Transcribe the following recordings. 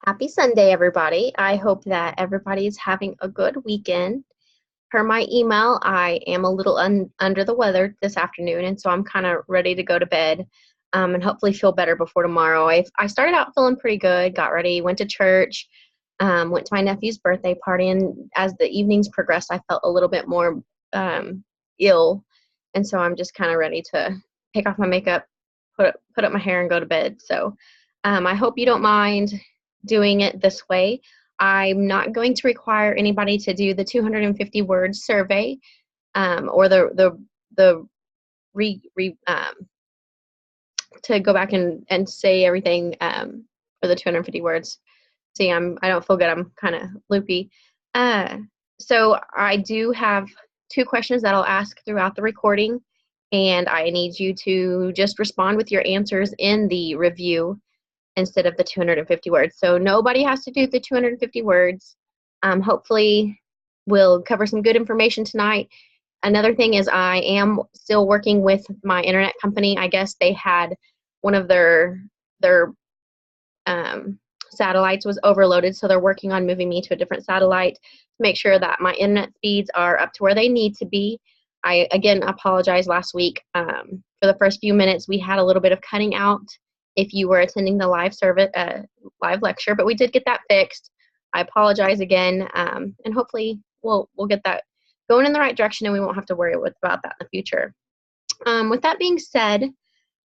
Happy Sunday, everybody. I hope that everybody is having a good weekend. Per my email, I am a little under the weather this afternoon, and so I'm kind of ready to go to bed and hopefully feel better before tomorrow. I started out feeling pretty good, got ready, went to church, went to my nephew's birthday party, and as the evenings progressed, I felt a little bit more ill, and so I'm just kind of ready to take off my makeup, put up my hair, and go to bed. So I hope you don't mind doing it this way. I'm not going to require anybody to do the 250 word survey or the re, re to go back and say everything for the 250 words. See, I don't feel good. I'm kind of loopy. Uh, so I do have two questions that I'll ask throughout the recording, and I need you to just respond with your answers in the review instead of the 250 words. So nobody has to do the 250 words. Hopefully we'll cover some good information tonight. Another thing is I am still working with my internet company. I guess they had one of their satellites was overloaded, so they're working on moving me to a different satellite to make sure that my internet speeds are up to where they need to be. I, again, apologize last week. For the first few minutes, we had a little bit of cutting out if you were attending the live live lecture, but we did get that fixed. I apologize again, and hopefully we'll get that going in the right direction, and we won't have to worry about that in the future. With that being said,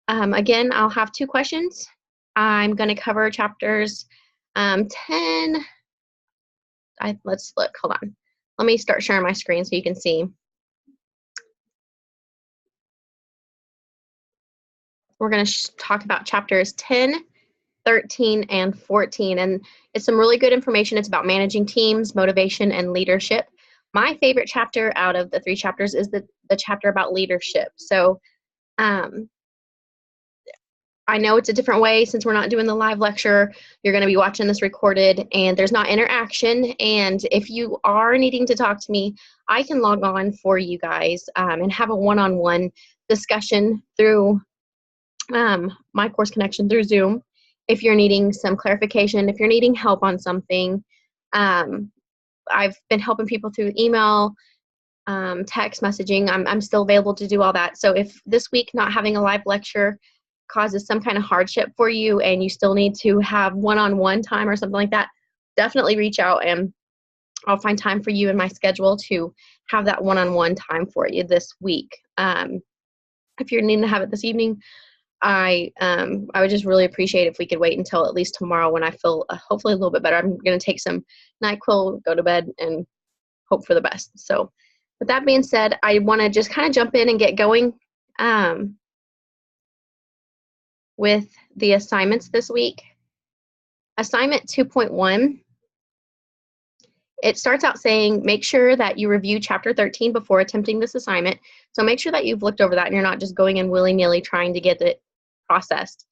again, I'll have two questions. I'm going to cover chapters 10. Let's look. Hold on. Let me start sharing my screen so you can see. We're going to talk about chapters 10, 13, and 14. And it's some really good information. It's about managing teams, motivation, and leadership. My favorite chapter out of the three chapters is the chapter about leadership. So I know it's a different way since we're not doing the live lecture. You're going to be watching this recorded, and there's not interaction. And if you are needing to talk to me, I can log on for you guys and have a one-on-one discussion through my course connection through Zoom. If you're needing some clarification, if you're needing help on something, I've been helping people through email, text messaging. I'm still available to do all that. So if this week not having a live lecture causes some kind of hardship for you and you still need to have one-on-one time or something like that, definitely reach out and I'll find time for you in my schedule to have that one-on-one time for you this week. If you're needing to have it this evening, I would just really appreciate if we could wait until at least tomorrow when I feel hopefully a little bit better. I'm going to take some NyQuil, go to bed, and hope for the best. So with that being said, I want to just kind of jump in and get going with the assignments this week. Assignment 2.1, it starts out saying, make sure that you review chapter 13 before attempting this assignment. So make sure that you've looked over that and you're not just going in willy-nilly trying to get it processed.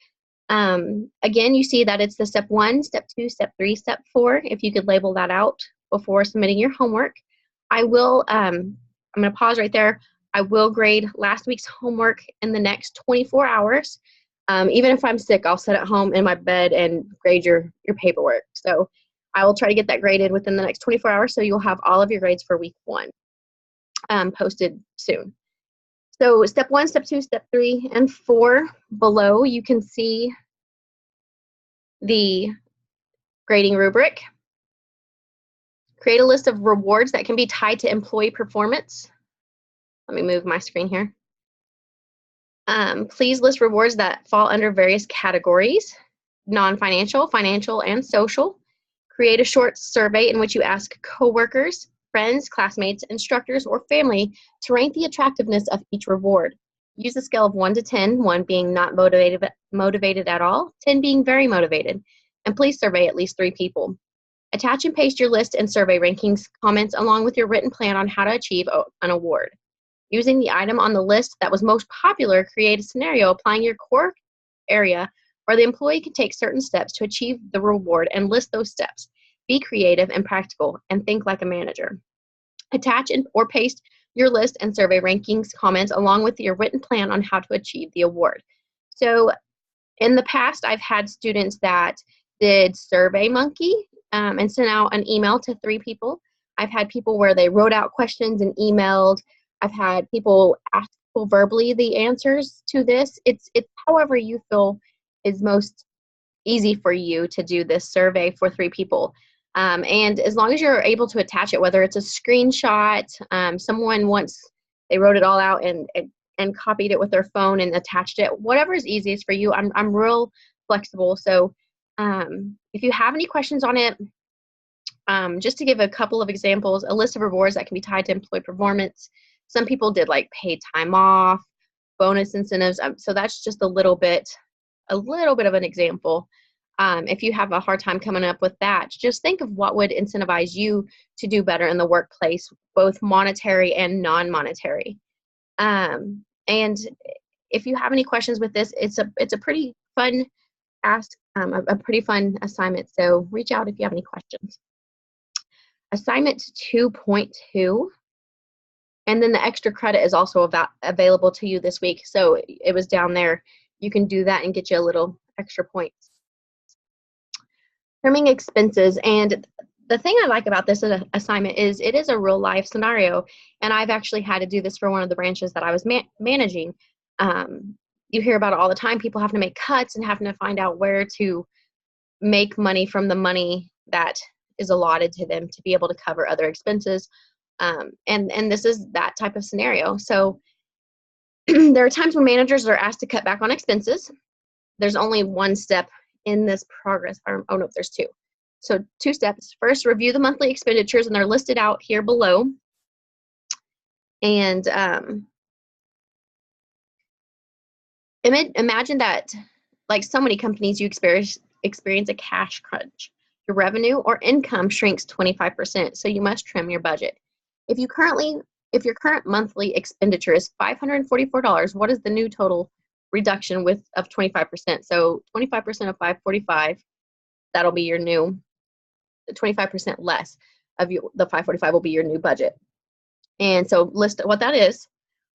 Again, you see that it's the step 1, step 2, step 3, step 4, if you could label that out before submitting your homework. I will, I'm going to pause right there. I will grade last week's homework in the next 24 hours. Even if I'm sick, I'll sit at home in my bed and grade your paperwork. So I will try to get that graded within the next 24 hours, so you'll have all of your grades for week 1 posted soon. So step 1, step 2, step 3, and 4 below, you can see the grading rubric. Create a list of rewards that can be tied to employee performance. Let me move my screen here. Please list rewards that fall under various categories: non-financial, financial, and social. Create a short survey in which you ask coworkers, friends, classmates, instructors, or family to rank the attractiveness of each reward. Use a scale of 1 to 10, 1 being not motivated at all, 10 being very motivated, and please survey at least 3 people. Attach and paste your list and survey rankings comments along with your written plan on how to achieve an award. Using the item on the list that was most popular, create a scenario applying your core area where the employee can take certain steps to achieve the reward and list those steps. Be creative and practical and think like a manager. Attach or paste your list and survey rankings comments along with your written plan on how to achieve the award. So in the past, I've had students that did SurveyMonkey and sent out an email to 3 people. I've had people where they wrote out questions and emailed. I've had people ask people verbally the answers to this. It's however you feel is most easy for you to do this survey for 3 people. And as long as you're able to attach it, whether it's a screenshot, someone once they wrote it all out and copied it with their phone and attached it, whatever is easiest for you. I'm real flexible. So if you have any questions on it, just to give a couple of examples, a list of rewards that can be tied to employee performance. Some people did like paid time off, bonus incentives. So that's just a little bit of an example. If you have a hard time coming up with that, just think of what would incentivize you to do better in the workplace, both monetary and non-monetary. And if you have any questions with this, it's a pretty fun ask, a pretty fun assignment. So reach out if you have any questions. Assignment 2.2, and then the extra credit is also available to you this week. So it was down there. You can do that and get you a little extra points. Trimming expenses, and the thing I like about this assignment is it is a real life scenario, and I've actually had to do this for one of the branches that I was managing. You hear about it all the time, people having to make cuts and having to find out where to make money from the money that is allotted to them to be able to cover other expenses. And this is that type of scenario. So there are times when managers are asked to cut back on expenses. There's only one step in this progress. Oh no, there's 2. So 2 steps. First, review the monthly expenditures, and they're listed out here below. And imagine that, like so many companies, you experience a cash crunch. Your revenue or income shrinks 25%, so you must trim your budget. If your current monthly expenditure is $544, what is the new total reduction of 25%? So 25% of 545, that'll be your new, 25% less of the 545 will be your new budget. And so list what that is.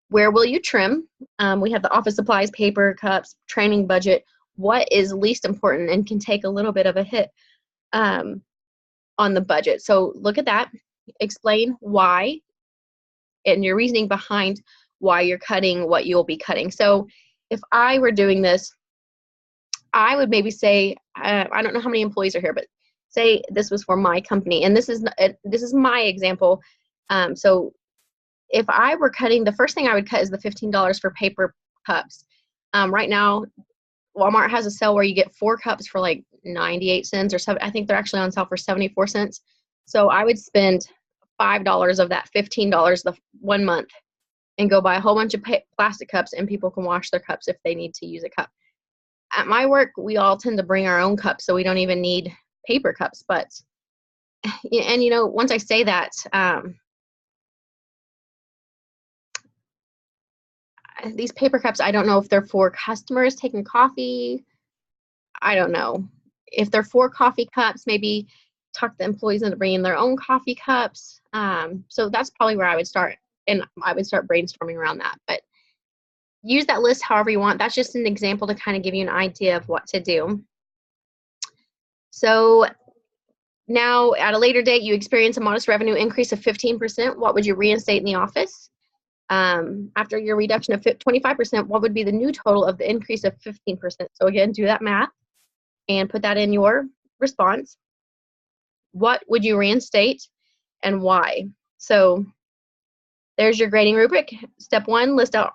Where will you trim? We have the office supplies, paper, cups, training budget. What is least important and can take a little bit of a hit on the budget? So look at that. Explain why and your reasoning behind why you're cutting what you'll be cutting. So if I were doing this, I would maybe say, I don't know how many employees are here, but say this was for my company, and this is my example. So if I were cutting, the first thing I would cut is the $15 for paper cups. Right now, Walmart has a sale where you get 4 cups for like 98 cents or 7. I think they're actually on sale for 74 cents. So I would spend $5 of that $15 the 1 month and go buy a whole bunch of plastic cups, and people can wash their cups if they need to use a cup. At my work, we all tend to bring our own cups, so we don't even need paper cups. But, and you know, once I say that, these paper cups, I don't know if they're for customers taking coffee. I don't know. If they're for coffee cups, maybe talk the employees into bringing their own coffee cups. So that's probably where I would start, and I would start brainstorming around that. But use that list however you want. That's just an example to kind of give you an idea of what to do. So now at a later date, you experience a modest revenue increase of 15%. What would you reinstate in the office? After your reduction of 25%, what would be the new total of the increase of 15%? So again, do that math and put that in your response. What would you reinstate and why? So there's your grading rubric. Step 1, list out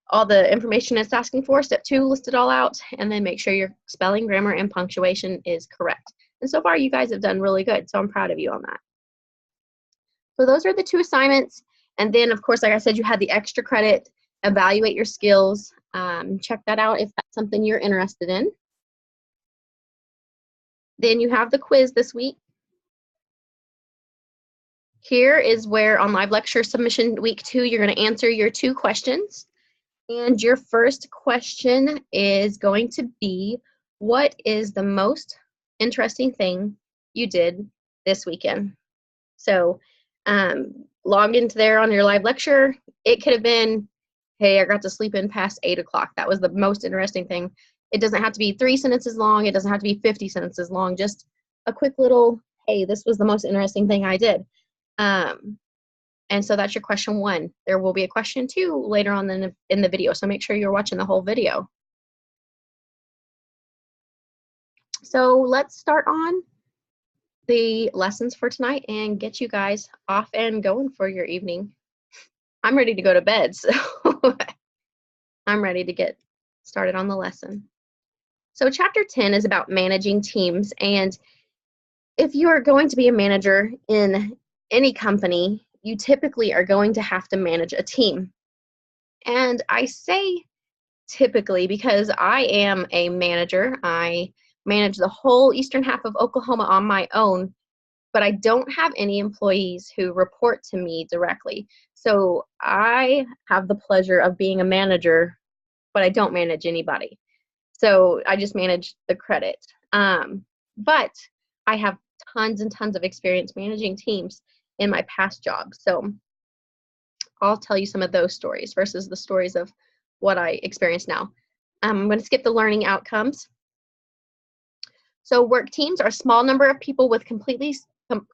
all the information it's asking for. Step 2, list it all out, and then make sure your spelling, grammar, and punctuation is correct. And so far, you guys have done really good, so I'm proud of you on that. So those are the 2 assignments. And then, of course, like I said, you had the extra credit, evaluate your skills. Check that out if that's something you're interested in. Then you have the quiz this week. Here is where on live lecture submission week 2, you're going to answer your 2 questions. And your first question is going to be, what is the most interesting thing you did this weekend? So log into there on your live lecture. It could have been, hey, I got to sleep in past 8 o'clock. That was the most interesting thing It doesn't have to be 3 sentences long. It doesn't have to be 50 sentences long. Just a quick little, hey, this was the most interesting thing I did. And so that's your question 1. There will be a question 2 later on in the video, so make sure you're watching the whole video. So let's start on the lessons for tonight and get you guys off and going for your evening. I'm ready to go to bed, so I'm ready to get started on the lesson. So chapter 10 is about managing teams, and if you're going to be a manager in any company, you typically are going to have to manage a team. And I say typically because I am a manager. I manage the whole eastern half of Oklahoma on my own, but I don't have any employees who report to me directly. So I have the pleasure of being a manager, but I don't manage anybody. So I just manage the credit. But I have tons and tons of experience managing teams in my past jobs. So I'll tell you some of those stories versus the stories of what I experience now. I'm going to skip the learning outcomes. So work teams are a small number of people with completely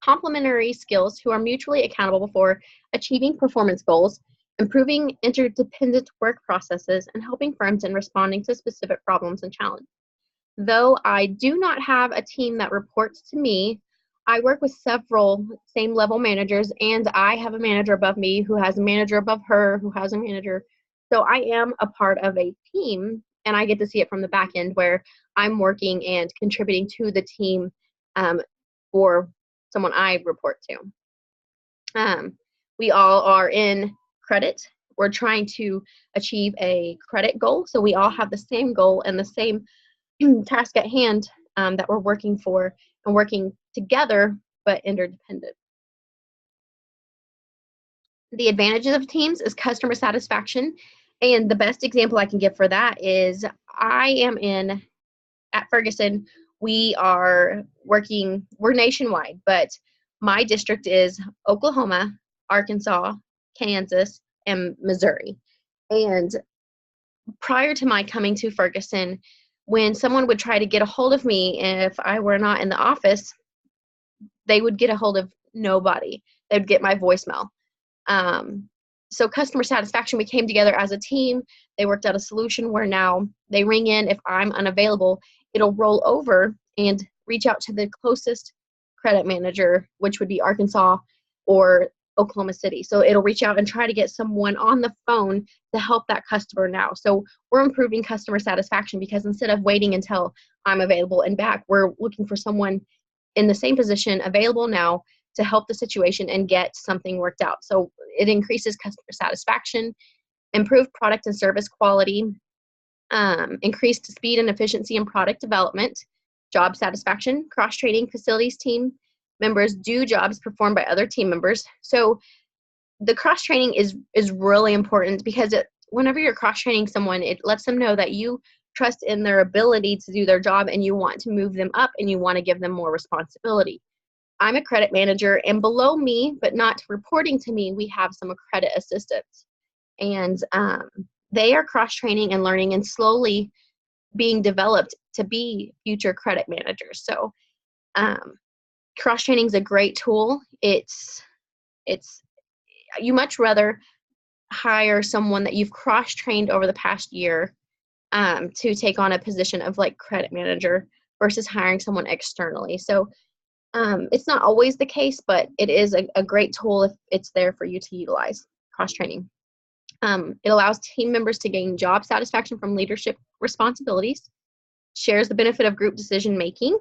complementary skills who are mutually accountable for achieving performance goals, improving interdependent work processes, and helping firms in responding to specific problems and challenges. Though I do not have a team that reports to me, I work with several same level managers, and I have a manager above me who has a manager above her who has a manager. So I am a part of a team, and I get to see it from the back end where I'm working and contributing to the team for someone I report to. We all are in credit. We're trying to achieve a credit goal, so we all have the same goal and the same task at hand that we're working for and working together but interdependent. The advantages of teams is customer satisfaction, and the best example I can give for that is I am at Ferguson. We're nationwide, but my district is Oklahoma, Arkansas, Kansas, and Missouri. And prior to my coming to Ferguson, when someone would try to get a hold of me, if I were not in the office, they would get a hold of nobody. They would get my voicemail. So customer satisfaction, we came together as a team. They worked out a solution where now they ring in. If I'm unavailable, it'll roll over and reach out to the closest credit manager, which would be Arkansas or Oklahoma City. So it'll reach out and try to get someone on the phone to help that customer now. So we're improving customer satisfaction because instead of waiting until I'm available and back, we're looking for someone in the same position available now to help the situation and get something worked out. So it increases customer satisfaction, improved product and service quality, increased speed and efficiency in product development, job satisfaction, cross-training facilities team members do jobs performed by other team members. So the cross-training is really important because whenever you're cross-training someone, it lets them know that you trust in their ability to do their job and you want to move them up and you want to give them more responsibility. I'm a credit manager, and below me, but not reporting to me, we have some credit assistants. And they are cross-training and learning and slowly being developed to be future credit managers. So cross-training is a great tool. You much rather hire someone that you've cross-trained over the past year to take on a position of like credit manager versus hiring someone externally. So it's not always the case, but it is a great tool if it's there for you to utilize, cross-training. It allows team members to gain job satisfaction from leadership responsibilities, shares the benefit of group decision-making,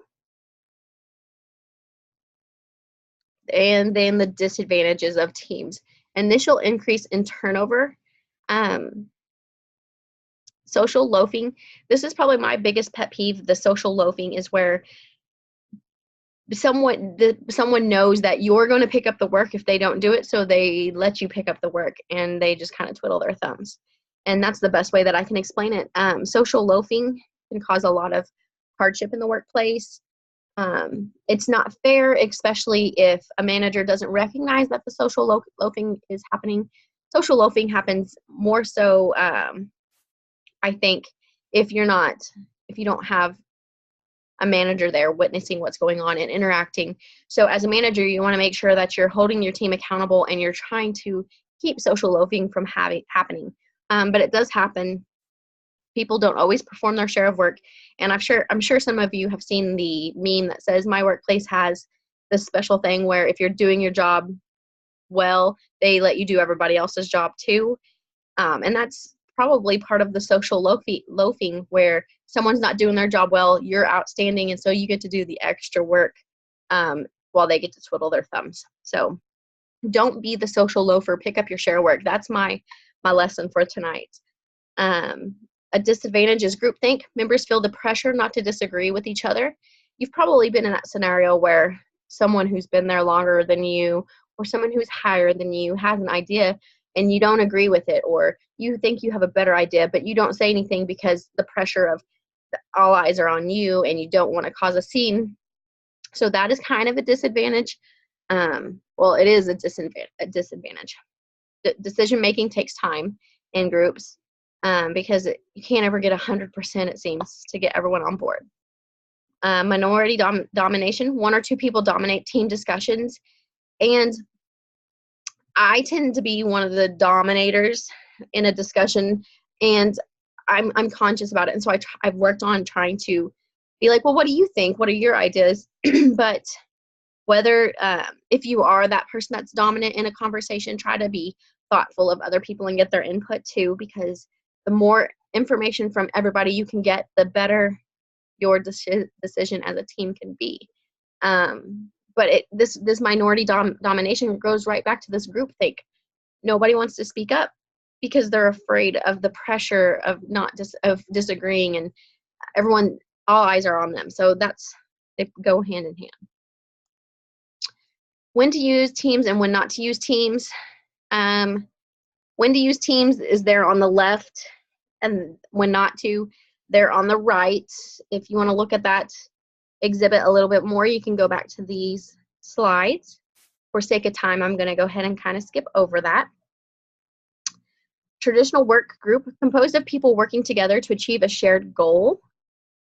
and then the disadvantages of teams. Initial increase in turnover, social loafing. This is probably my biggest pet peeve. The social loafing is where someone knows that you're going to pick up the work if they don't do it, so they let you pick up the work and they just kind of twiddle their thumbs. And that's the best way that I can explain it. Social loafing can cause a lot of hardship in the workplace. It's not fair, especially if a manager doesn't recognize that the social loafing is happening. Social loafing happens more so, I think, if you're not if you don't have a manager there witnessing what's going on and interacting. So as a manager, you want to make sure that you're holding your team accountable and you're trying to keep social loafing from happening. But it does happen. People don't always perform their share of work. And I'm sure some of you have seen the meme that says my workplace has this special thing where if you're doing your job well, they let you do everybody else's job too. And that's probably part of the social loafing where someone's not doing their job well, you're outstanding, and so you get to do the extra work while they get to twiddle their thumbs. So don't be the social loafer. Pick up your share of work. That's my lesson for tonight. A disadvantage is groupthink. Members feel the pressure not to disagree with each other. You've probably been in that scenario where someone who's been there longer than you or someone who's higher than you has an idea and you don't agree with it, or you think you have a better idea, but you don't say anything because the pressure of all eyes are on you and you don't want to cause a scene. So that is kind of a disadvantage. Well, it is a disadvantage. Decision making takes time in groups because you can't ever get 100%, it seems, to get everyone on board. Minority domination. One or two people dominate team discussions, and I tend to be one of the dominators in a discussion, and I'm conscious about it. And so I've worked on trying to be like, well, what do you think? What are your ideas? But whether if you are that person that's dominant in a conversation, try to be thoughtful of other people and get their input too, because the more information from everybody you can get, the better your decision as a team can be. But this minority domination goes right back to this groupthink. Nobody wants to speak up because they're afraid of the pressure of of disagreeing, and all eyes are on them. So they go hand in hand. When to use teams and when not to use teams. When to use teams is there on the left, and when not to, they're on the right. If you want to look at that exhibit a little bit more, you can go back to these slides. For sake of time, I'm going to go ahead and kind of skip over that. Traditional work group, composed of people working together to achieve a shared goal.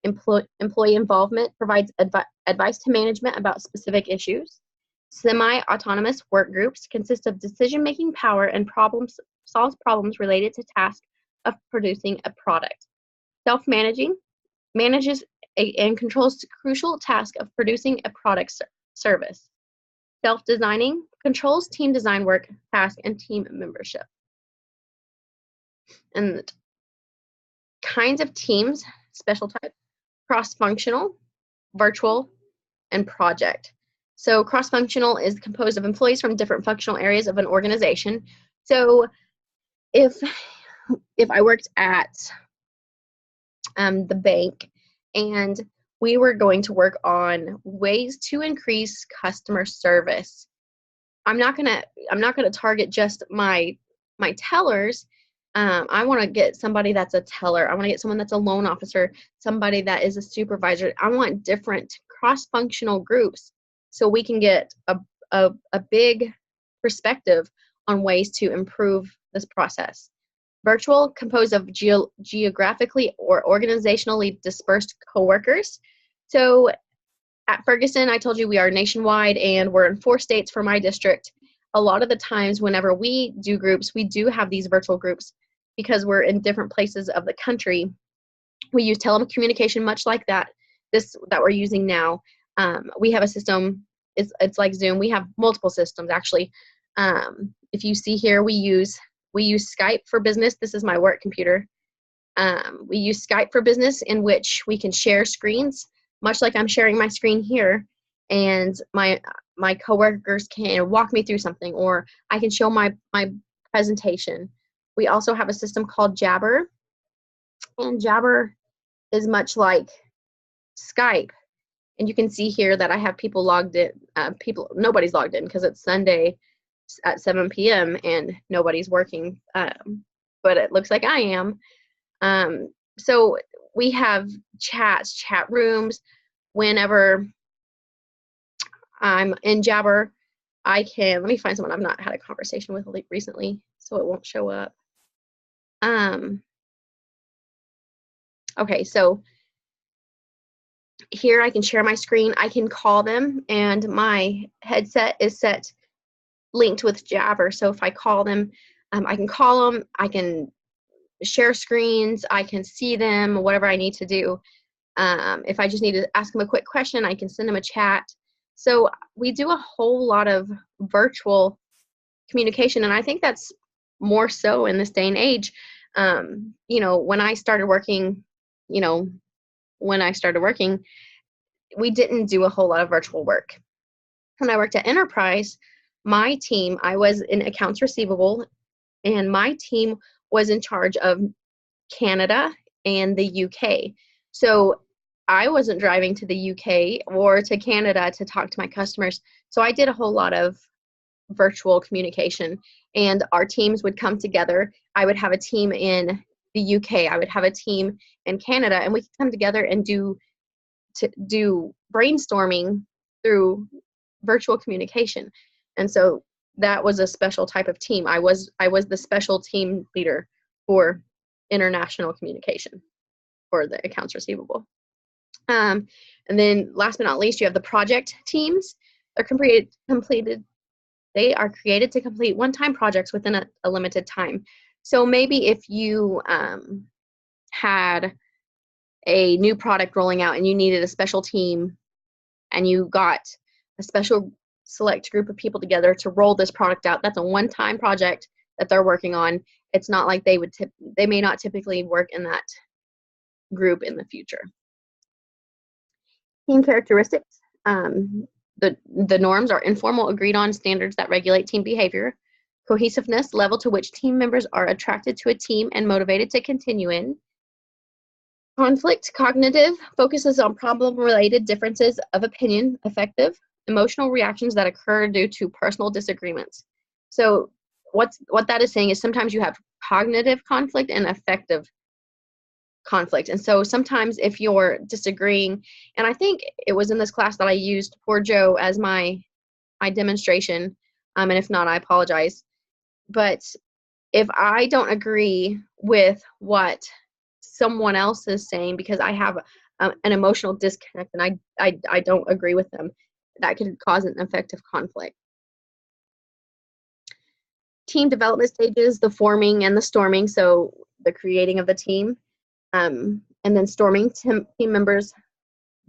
Employee involvement provides advice to management about specific issues. Semi-autonomous work groups consist of decision-making power and solves problems related to tasks of producing a product. Self-managing manages and controls the crucial task of producing a product service. Self-designing controls team design work, task, and team membership. And kinds of teams, special type, cross-functional, virtual, and project. So cross-functional is composed of employees from different functional areas of an organization. So if I worked at the bank and we were going to work on ways to increase customer service, I'm not gonna target just my tellers. I want to get somebody that's a teller. I want to get someone that's a loan officer, somebody that is a supervisor. I want different cross-functional groups so we can get a big perspective on ways to improve this process. Virtual, composed of geographically or organizationally dispersed coworkers. So at Ferguson, I told you we are nationwide and we're in 4 states for my district. A lot of the times whenever we do groups, we do have these virtual groups because we're in different places of the country. We use telecommunication much like that we're using now. We have a system, it's like Zoom. We have multiple systems actually. If you see here, we use Skype for Business. This is my work computer. We use Skype for Business, in which we can share screens, much like I'm sharing my screen here, and my coworkers can walk me through something, or I can show my presentation. We also have a system called Jabber, and Jabber is much like Skype. And you can see here that I have people logged in. Nobody's logged in because it's Sunday at 7 p.m. and nobody's working, but it looks like I am. So we have chat rooms. Whenever I'm in Jabber, let me find someone I've not had a conversation with recently so it won't show up. Okay, so here I can share my screen. I can call them, and my headset is set linked with Jabber. So if I call them, I can call them, I can share screens, I can see them, whatever I need to do. If I just need to ask them a quick question, I can send them a chat. So we do a whole lot of virtual communication, and I think that's more so in this day and age. You know, when I started working, you know, when I started working, we didn't do a whole lot of virtual work. When I worked at Enterprise, my team, I was in accounts receivable, and my team was in charge of Canada and the UK. So I wasn't driving to the UK or to Canada to talk to my customers. So I did a whole lot of virtual communication, and our teams would come together. I would have a team in the UK, I would have a team in Canada, and we could come together and do brainstorming through virtual communication. And so that was a special type of team. I was the special team leader for international communication for the accounts receivable. And then last but not least, you have the project teams. They're they are created to complete one-time projects within a limited time. So maybe if you had a new product rolling out and you needed a special team, and you got a special select group of people together to roll this product out, that's a one-time project that they're working on. It's not like they may not typically work in that group in the future. Team characteristics. The norms are informal, agreed on standards that regulate team behavior. Cohesiveness, level to which team members are attracted to a team and motivated to continue in. Conflict, cognitive, focuses on problem-related differences of opinion. Effective, emotional reactions that occur due to personal disagreements. So what that is saying is sometimes you have cognitive conflict and affective conflict. And so sometimes if you're disagreeing, and I think it was in this class that I used Poor Joe as my demonstration, and if not, I apologize. But if I don't agree with what someone else is saying because I have an emotional disconnect and I don't agree with them, that could cause an effective conflict. Team development stages, the forming and the storming, so the creating of the team, and then storming. Team members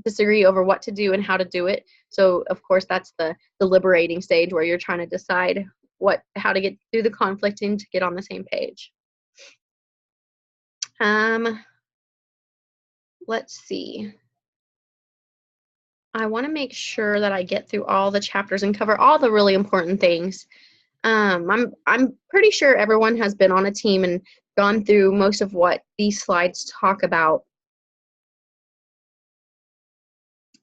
disagree over what to do and how to do it. So of course that's the liberating stage where you're trying to decide how to get through the conflict and to get on the same page. Let's see. I want to make sure that I get through all the chapters and cover all the really important things. I'm pretty sure everyone has been on a team and gone through most of what these slides talk about.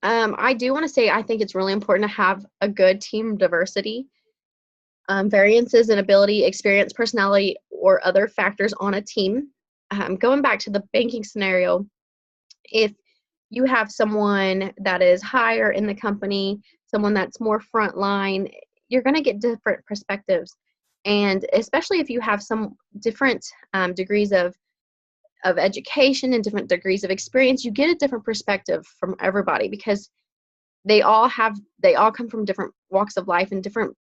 I do want to say I think it's really important to have a good team diversity. Variances in ability, experience, personality, or other factors on a team. Going back to the banking scenario, if you have someone that is higher in the company, someone that's more frontline, you're going to get different perspectives. And especially if you have some different degrees of education and different degrees of experience, you get a different perspective from everybody because they all come from different walks of life and different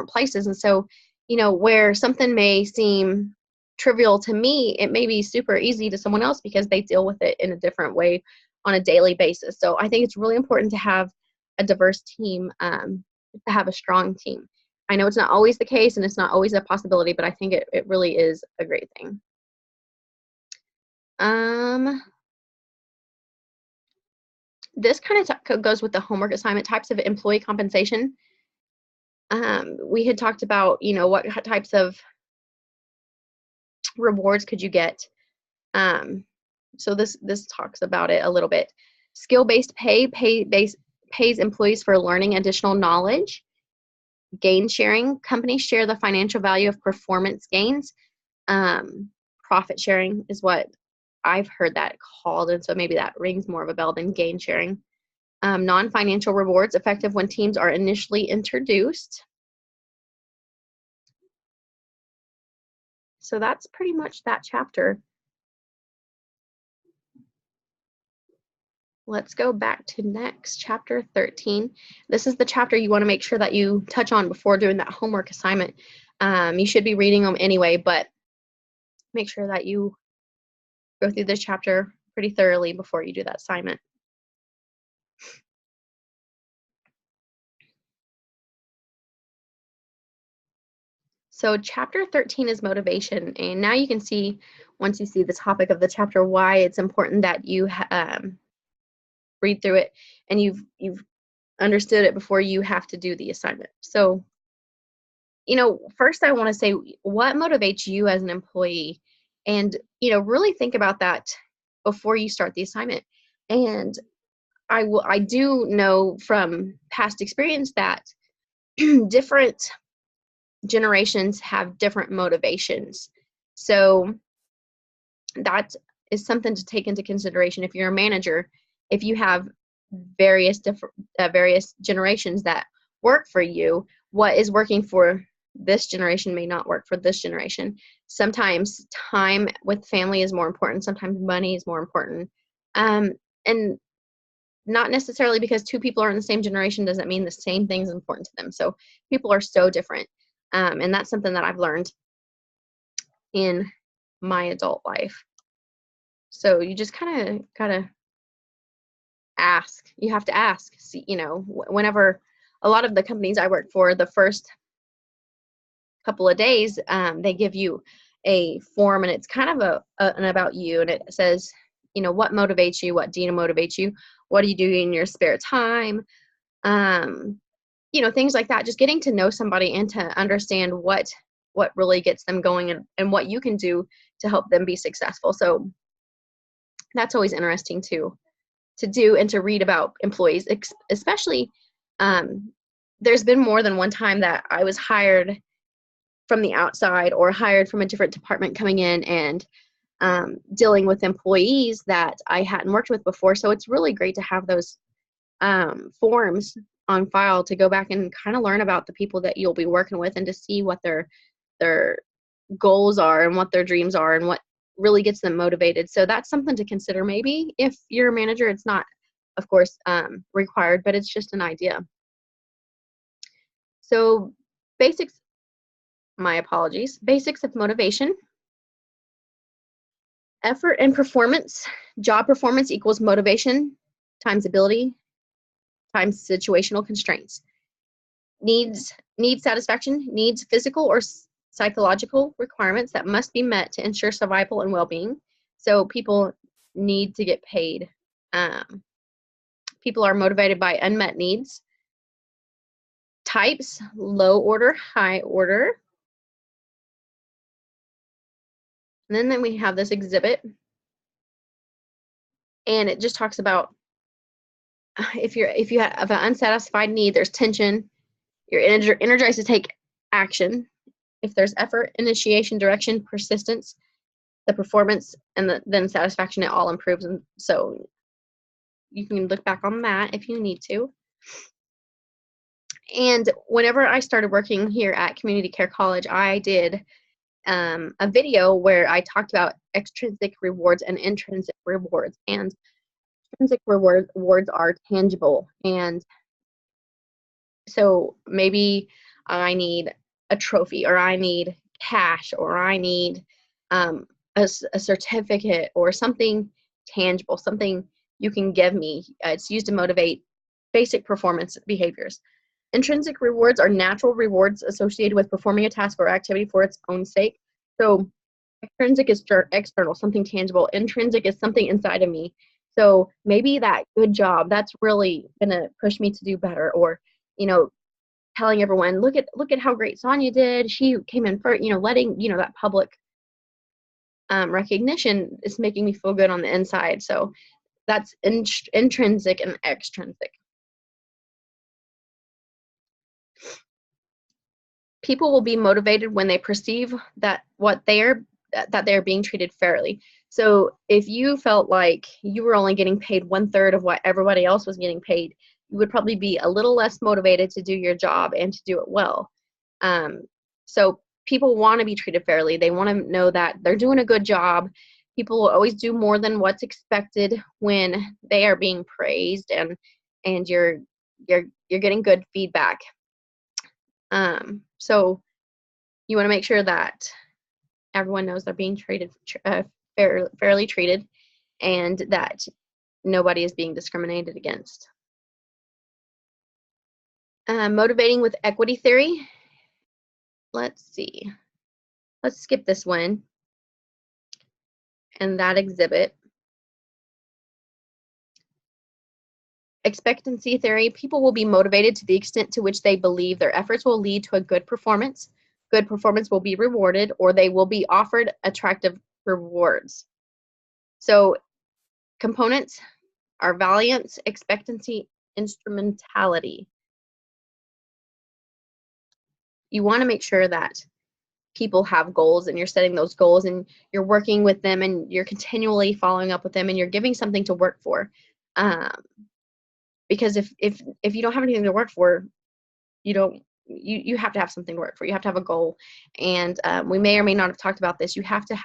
places. And so, you know, where something may seem trivial to me, it may be super easy to someone else because they deal with it in a different way on a daily basis. So I think it's really important to have a diverse team, to have a strong team. I know it's not always the case and it's not always a possibility, but I think it really is a great thing. This kind of goes with the homework assignment types of employee compensation. We had talked about, you know, what types of rewards could you get. So this talks about it a little bit. Skill-based pays employees for learning additional knowledge. Gain sharing, companies share the financial value of performance gains. Profit sharing is what I've heard that called, and so maybe that rings more of a bell than gain sharing. Non-financial rewards, effective when teams are initially introduced. So that's pretty much that chapter. Let's go back to next, chapter 13. This is the chapter you want to make sure that you touch on before doing that homework assignment. You should be reading them anyway, but make sure that you go through this chapter pretty thoroughly before you do that assignment. So chapter 13 is motivation, and now you can see, once you see the topic of the chapter, why it's important that you read through it and you've understood it before you have to do the assignment. So, first I want to say what motivates you as an employee, and really think about that before you start the assignment. And I do know from past experience that different generations have different motivations. So that is something to take into consideration. If you're a manager, if you have various generations that work for you, what is working for this generation may not work for this generation. Sometimes time with family is more important. Sometimes money is more important. And not necessarily because two people are in the same generation doesn't mean the same thing is important to them. So people are so different. And that's something that I've learned in my adult life. So you just kind of gotta ask. You have to ask. See, whenever a lot of the companies I work for, the first couple of days, they give you a form, and it's kind of an about you, and it says, what motivates you, what demotivates you, what do you do in your spare time, things like that. Just getting to know somebody and to understand what really gets them going, and what you can do to help them be successful. So that's always interesting to do and to read about employees, especially there's been more than one time that I was hired from the outside or hired from a different department coming in and dealing with employees that I hadn't worked with before. So it's really great to have those forms on file to go back and kind of learn about the people that you'll be working with, and to see what their goals are and what their dreams are and what really gets them motivated. So that's something to consider. Maybe if you're a manager, it's not, of course, required, but it's just an idea. So basics of motivation. Effort and performance. Job performance equals motivation times ability times situational constraints. Needs satisfaction. Needs physical or psychological requirements that must be met to ensure survival and well-being. So people need to get paid. People are motivated by unmet needs. Types: low order, high order. And then we have this exhibit, and it just talks about if you have an unsatisfied need, there's tension. You're energized to take action. If there's effort, initiation, direction, persistence, the performance, and then satisfaction, it all improves. And so you can look back on that if you need to. And whenever I started working here at Community Care College, I did a video where I talked about extrinsic rewards and intrinsic rewards. And extrinsic rewards are tangible. And so maybe I need a trophy, or I need cash, or I need a certificate, or something tangible, something you can give me. It's used to motivate basic performance behaviors. Intrinsic rewards are natural rewards associated with performing a task or activity for its own sake. So extrinsic is external, something tangible. Intrinsic is something inside of me. So maybe that good job, that's really gonna push me to do better. Or telling everyone, look at how great Sonia did. She came in first. Letting that public recognition is making me feel good on the inside. So that's intrinsic and extrinsic. People will be motivated when they perceive that they're being treated fairly. So if you felt like you were only getting paid 1/3 of what everybody else was getting paid, you would probably be a little less motivated to do your job and to do it well. So people want to be treated fairly. They want to know that they're doing a good job, People will always do more than what's expected when they are being praised, and you're getting good feedback. So you want to make sure that everyone knows they're being treated fairly treated, and that nobody is being discriminated against. Motivating with equity theory. Let's see. Let's skip this one and that exhibit. Expectancy theory. People will be motivated to the extent to which they believe their efforts will lead to a good performance. Good performance will be rewarded, or they will be offered attractive rewards. So components are variance, expectancy, instrumentality. You want to make sure that people have goals, and you're setting those goals, and you're working with them, and you're continually following up with them, and you're giving something to work for. Because if you don't have anything to work for, you have to have something to work for. You have to have a goal, and we may or may not have talked about this. You have to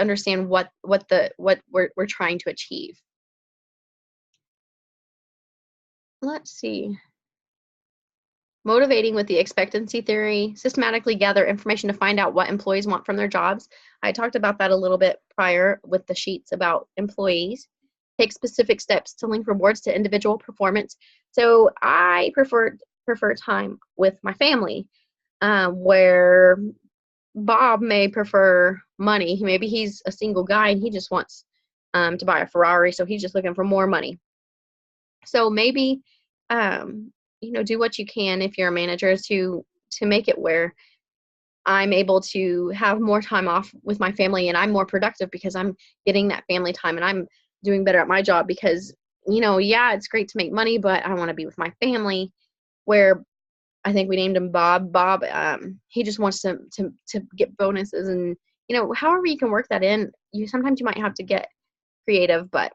understand what we're trying to achieve. Let's see. Motivating with the expectancy theory. Systematically gather information to find out what employees want from their jobs. I talked about that a little bit prior with the sheets about employees. Take specific steps to link rewards to individual performance. So I prefer time with my family, where Bob may prefer money. Maybe he's a single guy and he just wants to buy a Ferrari, so he's just looking for more money. So maybe do what you can if you're a manager to make it where I'm able to have more time off with my family, and I'm more productive because I'm getting that family time, and I'm doing better at my job because, yeah, it's great to make money, but I want to be with my family. Where I think we named him Bob. Bob, he just wants to get bonuses, and, however you can work that in. Sometimes you might have to get creative, but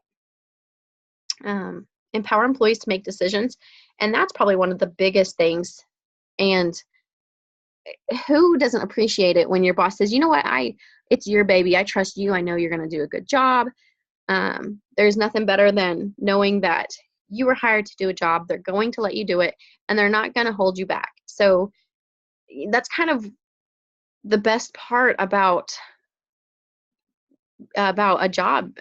empower employees to make decisions. And that's probably one of the biggest things. And who doesn't appreciate it when your boss says, you know what, it's your baby. I trust you. I know you're going to do a good job. There's nothing better than knowing that you were hired to do a job. They're going to let you do it, and they're not going to hold you back. So that's kind of the best part about a job,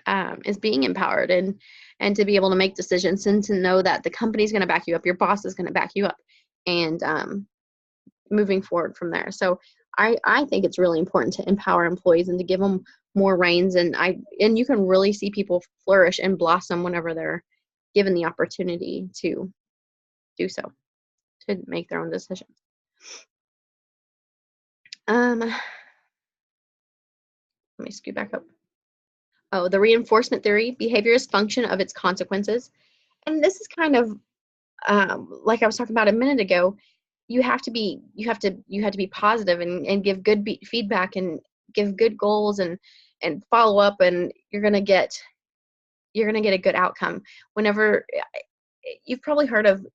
is being empowered and to be able to make decisions, and to know that the company's going to back you up, your boss is going to back you up, and moving forward from there. So I think it's really important to empower employees and to give them more reins, and you can really see people flourish and blossom whenever they're given the opportunity to do so, to make their own decisions. Let me scoot back up. Oh, the reinforcement theory. Behavior is function of its consequences. And this is kind of like I was talking about a minute ago. You have to be positive and give good feedback and give good goals and follow up, and you're gonna get a good outcome. Whenever you've probably heard of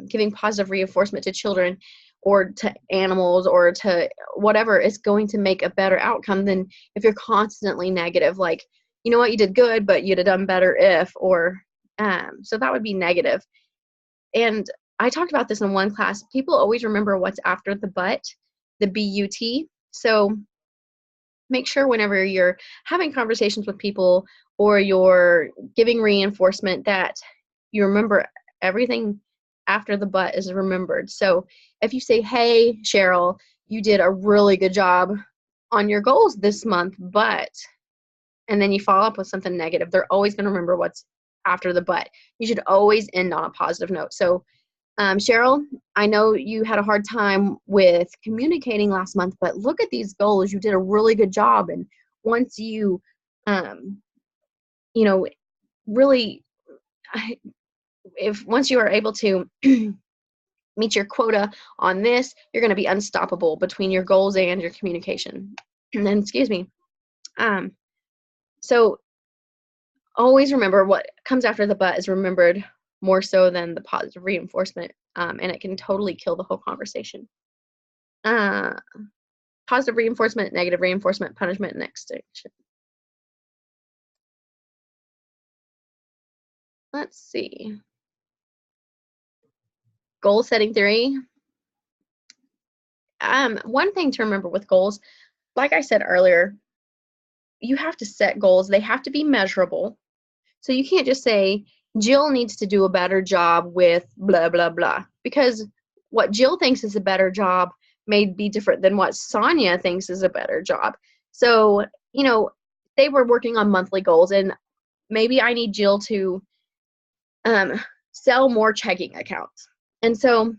giving positive reinforcement to children or to animals or to whatever, is going to make a better outcome than if you're constantly negative, like, you know what, you did good, but you'd have done better if, or so that would be negative. And I talked about this in one class. People always remember what's after the but, the BUT. So make sure whenever you're having conversations with people or you're giving reinforcement that you remember everything after the but is remembered. So if you say, hey, Cheryl, you did a really good job on your goals this month, but, and then you follow up with something negative, they're always going to remember what's after the but. You should always end on a positive note. So Cheryl, I know you had a hard time with communicating last month, but look at these goals. You did a really good job. And once you, really, once you are able to meet your quota on this, you're going to be unstoppable between your goals and your communication. And then, excuse me. So always remember what comes after the but is remembered more so than the positive reinforcement, and it can totally kill the whole conversation. positive reinforcement, negative reinforcement, punishment, and extinction. Let's see. Goal setting theory. One thing to remember with goals, like I said earlier, you have to set goals. They have to be measurable. So you can't just say, Jill needs to do a better job with blah, blah, blah, because what Jill thinks is a better job may be different than what Sonia thinks is a better job. So, you know, they were working on monthly goals, and maybe I need Jill to sell more checking accounts. And so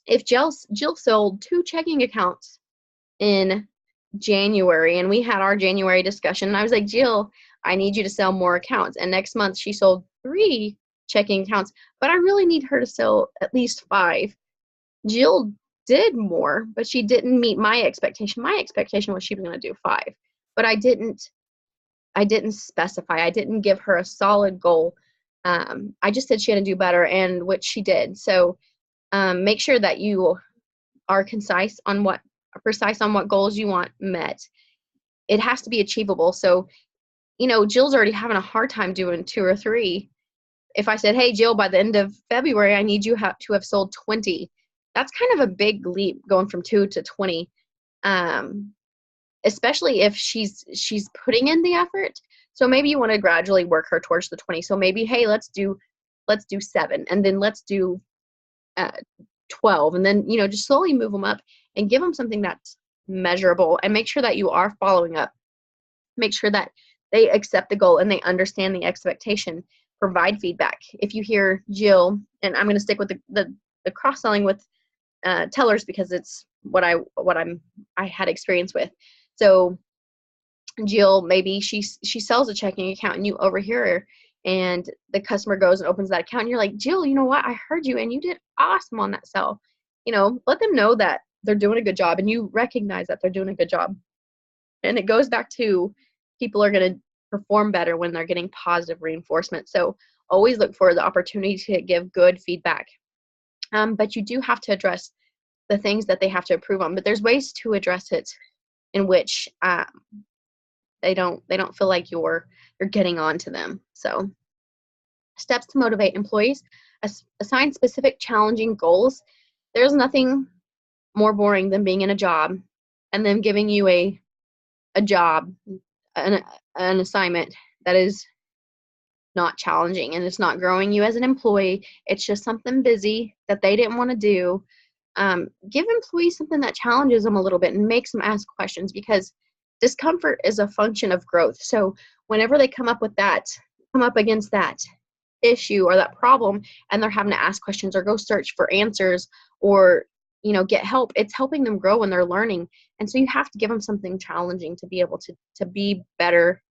if Jill sold 2 checking accounts in January, and we had our January discussion, and I was like, Jill, I need you to sell more accounts. And next month she sold 3 checking accounts, but I really need her to sell at least 5. Jill did more, but she didn't meet my expectation. My expectation was she was going to do 5, but I didn't specify. I didn't give her a solid goal. I just said she had to do better, and which she did. So make sure that you are precise on what goals you want met. It has to be achievable. So, you know, Jill's already having a hard time doing 2 or 3. If I said, hey, Jill, by the end of February, I need you to have sold 20. That's kind of a big leap going from 2 to 20, especially if she's putting in the effort. So maybe you want to gradually work her towards the 20. So maybe, hey, let's do 7, and then let's do 12, and then, you know, just slowly move them up and give them something that's measurable, and make sure that you are following up. Make sure that they accept the goal and they understand the expectation. Provide feedback. If you hear Jill, and I'm going to stick with the cross-selling with tellers because it's what I had experience with. So Jill, maybe she sells a checking account, and you overhear her, and the customer goes and opens that account, and you're like, Jill, you know what? I heard you, and you did awesome on that sell. You know, let them know that they're doing a good job, and you recognize that they're doing a good job. And it goes back to people are going to perform better when they're getting positive reinforcement. So always look for the opportunity to give good feedback. But you do have to address the things that they have to improve on. But there's ways to address it in which they don't feel like you're getting on to them. So steps to motivate employees: assign specific challenging goals. There's nothing more boring than being in a job and then giving you a job, an assignment that is not challenging and it's not growing you as an employee. It's just something busy that they didn't want to do. Give employees something that challenges them a little bit and makes them ask questions, because discomfort is a function of growth. So whenever they come up against that issue or that problem, and they're having to ask questions or go search for answers or, you know, get help, it's helping them grow and they're learning. And so you have to give them something challenging to be able to be better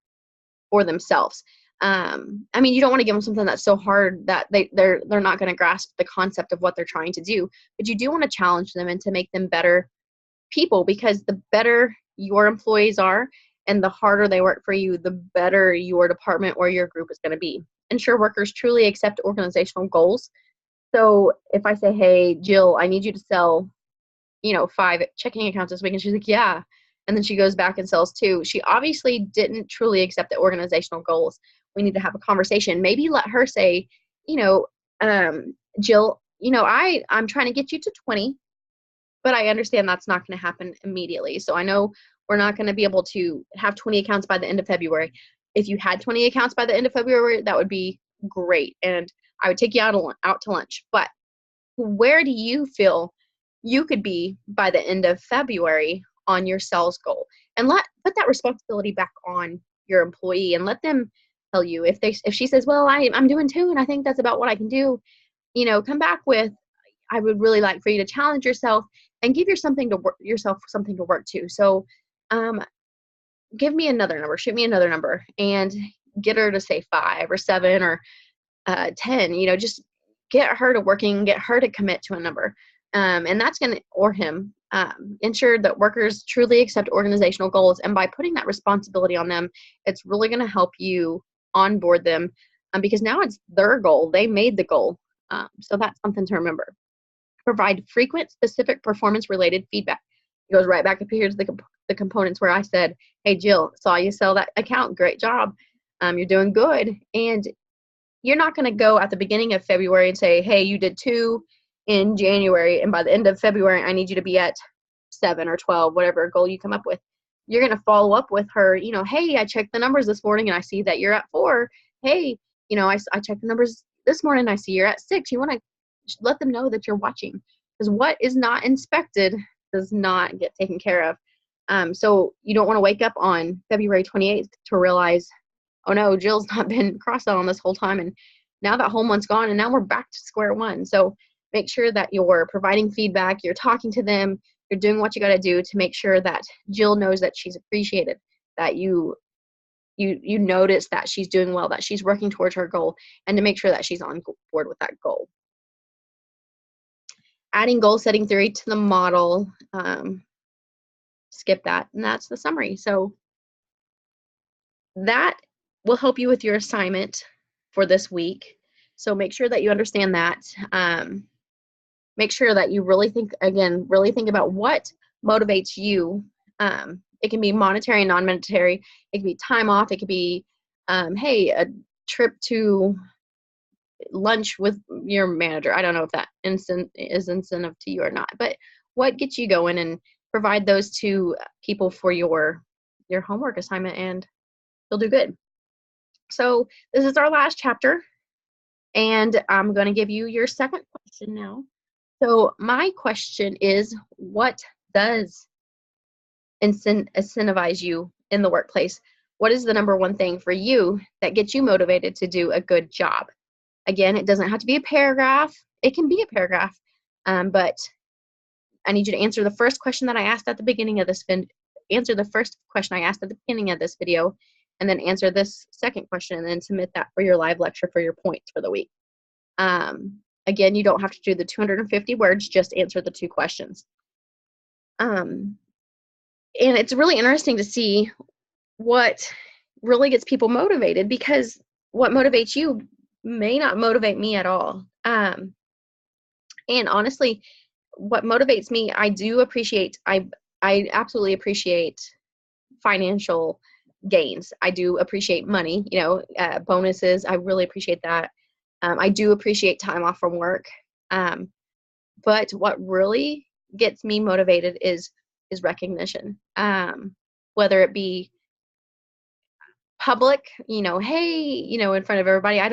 for themselves. I mean, you don't want to give them something that's so hard that they're not going to grasp the concept of what they're trying to do, but you do want to challenge them and to make them better people, because the better your employees are and the harder they work for you, the better your department or your group is going to be. Ensure workers truly accept organizational goals. So if I say, hey, Jill, I need you to sell, 5 checking accounts this week, and she's like, yeah, and then she goes back and sells 2, she obviously didn't truly accept the organizational goals. We need to have a conversation. Maybe let her say, Jill, I'm trying to get you to 20, but I understand that's not going to happen immediately. So I know we're not going to be able to have 20 accounts by the end of February. If you had 20 accounts by the end of February, that would be great, and I would take you out to lunch. But where do you feel you could be by the end of February on your sales goal? And put that responsibility back on your employee, and let them tell you. If she says, well, I'm doing 2 and I think that's about what I can do, come back with, I would really like for you to challenge yourself and give yourself something to work to. So give me another number, shoot me another number, and get her to say 5 or 7 or 10. Just get her to working, get her to commit to a number. And that's going to, or him, ensure that workers truly accept organizational goals. And by putting that responsibility on them, it's really going to help you onboard them, because now it's their goal. They made the goal. So that's something to remember. Provide frequent, specific performance-related feedback. It goes right back up here to the components where I said, hey, Jill, saw you sell that account. Great job. You're doing good. And you're not going to go at the beginning of February and say, hey, you did 2 in January, and by the end of February, I need you to be at 7 or 12, whatever goal you come up with. You're going to follow up with her, hey, I checked the numbers this morning and I see that you're at 4. Hey, I checked the numbers this morning and I see you're at 6. You want to let them know that you're watching, because what is not inspected does not get taken care of. So you don't want to wake up on February 28th to realize, oh no, Jill's not been cross-selling this whole time, and now that whole month's gone, and now we're back to square one. So make sure that you're providing feedback, you're talking to them, you're doing what you got to do to make sure that Jill knows that she's appreciated, that you notice that she's doing well, that she's working towards her goal, and to make sure that she's on board with that goal. Adding goal setting theory to the model, skip that, and that's the summary. So that will help you with your assignment for this week. So make sure that you understand that. Make sure that you really think about what motivates you. It can be monetary and non-monetary. It can be time off. It could be, hey, a trip to lunch with your manager. I don't know if that is incentive to you or not, but what gets you going, and provide those to people for your homework assignment, and you'll do good. So this is our last chapter, and I'm going to give you your second question now. So my question is, what does incentivize you in the workplace? What is the number one thing for you that gets you motivated to do a good job? Again, it doesn't have to be a paragraph. It can be a paragraph, but I need you to answer the first question that I asked at the beginning of this answer the first question I asked at the beginning of this video, and then answer this second question, and then submit that for your live lecture for your points for the week. Again, you don't have to do the 250 words, just answer the 2 questions. And it's really interesting to see what really gets people motivated, because what motivates you may not motivate me at all. And honestly, what motivates me, I absolutely appreciate financial gains. I do appreciate money, bonuses. I really appreciate that. I do appreciate time off from work. But what really gets me motivated is recognition. Whether it be public, hey, in front of everybody, I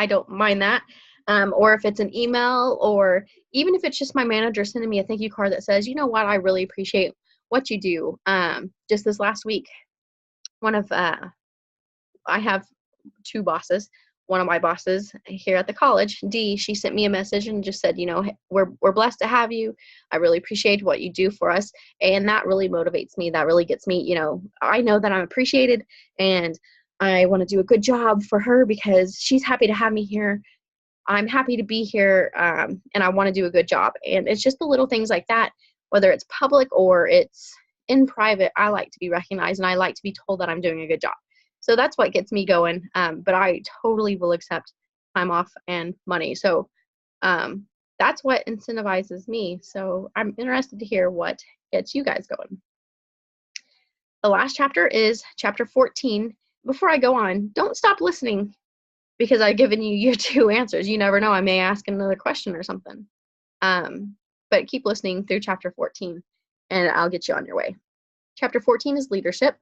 don't mind that. Or if it's an email, or even if it's just my manager sending me a thank you card that says, you know what, I really appreciate what you do. Just this last week, I have 2 bosses. One of my bosses here at the college, Dee, she sent me a message and just said, we're blessed to have you. I really appreciate what you do for us. And that really motivates me. That really gets me, I know that I'm appreciated, and I want to do a good job for her because she's happy to have me here. I'm happy to be here, and I want to do a good job. And it's just the little things like that, whether it's public or it's in private, I like to be recognized, and I like to be told that I'm doing a good job. So that's what gets me going, but I totally will accept time off and money. So that's what incentivizes me. So I'm interested to hear what gets you guys going. The last chapter is chapter 14. Before I go on, don't stop listening because I've given you your 2 answers. You never know, I may ask another question or something. But keep listening through chapter 14, and I'll get you on your way. Chapter 14 is leadership.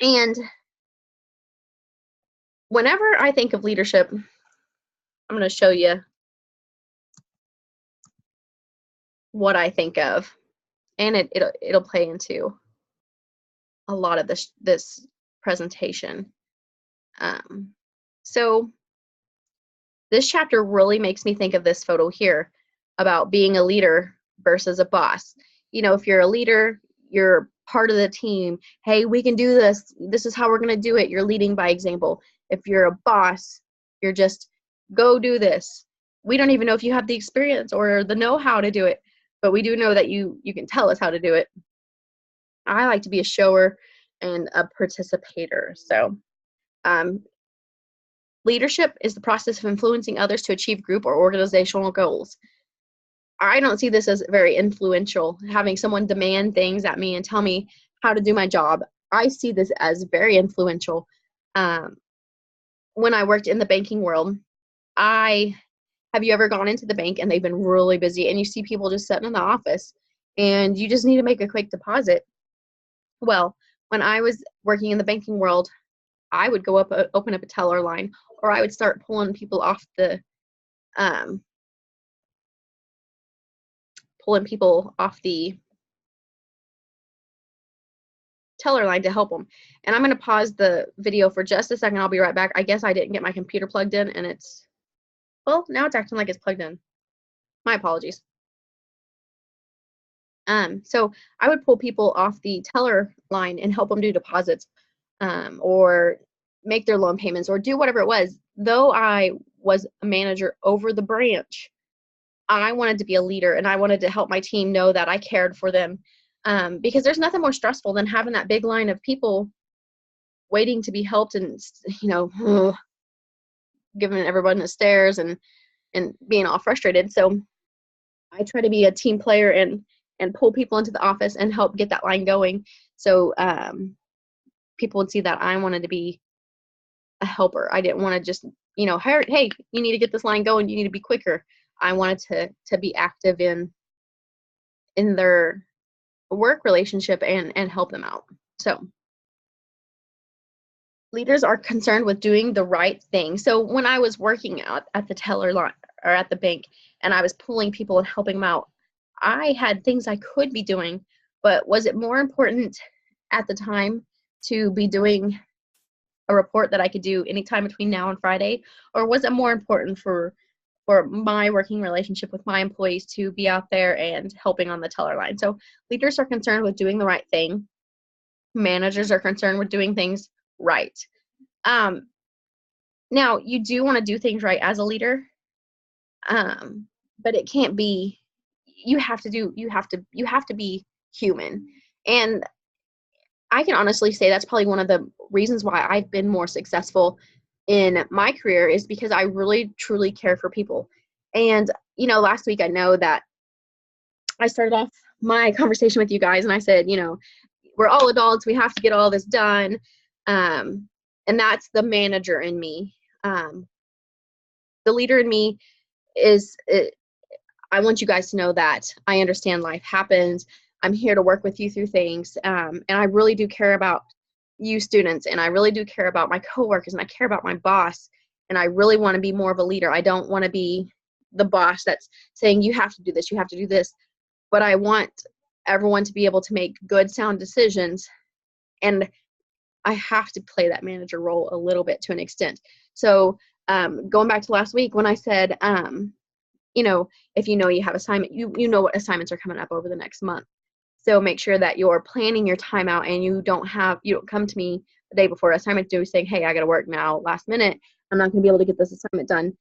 And whenever I think of leadership, I'm going to show you what I think of, and it'll play into a lot of this presentation. So this chapter really makes me think of this photo here about being a leader versus a boss. If you're a leader, you're part of the team. Hey, we can do this. This is how we're going to do it. You're leading by example. If you're a boss, you're just go do this. We don't even know if you have the experience or the know-how to do it, but we do know that you can tell us how to do it. I like to be a shower and a participator. So leadership is the process of influencing others to achieve group or organizational goals. I don't see this as very influential, having someone demand things at me and tell me how to do my job. I see this as very influential. Um, when I worked in the banking world, I have you ever gone into the bank and they've been really busy and you see people just sitting in the office and you just need to make a quick deposit? Well, when I was working in the banking world, I would go up, open up a teller line, or I would start pulling people off um, the teller line to help them. And I'm going to pause the video for just a second. I'll be right back. I guess I didn't get my computer plugged in, and well, now it's acting like it's plugged in. My apologies. So I would pull people off the teller line and help them do deposits, or make their loan payments, or do whatever it was. Though I was a manager over the branch, I wanted to be a leader, and I wanted to help my team know that I cared for them, because there's nothing more stressful than having that big line of people waiting to be helped, and giving everyone the stares and being all frustrated. So I try to be a team player and pull people into the office and help get that line going. So people would see that I wanted to be a helper. I didn't want to just, hey, you need to get this line going. You need to be quicker. I wanted to be active in their work relationship and help them out. So leaders are concerned with doing the right thing. So when I was working out at the teller line or at the bank and I was pulling people and helping them out, I had things I could be doing, but was it more important at the time to be doing a report that I could do anytime between now and Friday? Or was it more important for my working relationship with my employees to be out there and helping on the teller line? So leaders are concerned with doing the right thing. Managers are concerned with doing things right. Now you do want to do things right as a leader, but it can't be. You have to be human, and I can honestly say that's probably one of the reasons why I've been more successful in my career, is because I really truly care for people. And last week I know that I started off my conversation with you guys and I said, we're all adults, we have to get all this done. And that's the manager in me. The leader in me is, I want you guys to know that I understand life happens. I'm here to work with you through things. And I really do care about you students, and I really do care about my coworkers, and I care about my boss. And I really want to be more of a leader. I don't want to be the boss that's saying, you have to do this, you have to do this. But I want everyone to be able to make good, sound decisions. And I have to play that manager role a little bit to an extent. So going back to last week when I said, if you have assignment, you know what assignments are coming up over the next month. So make sure that you're planning your time out and you don't come to me the day before assignment due saying, hey, I got to work now last minute. I'm not going to be able to get this assignment done.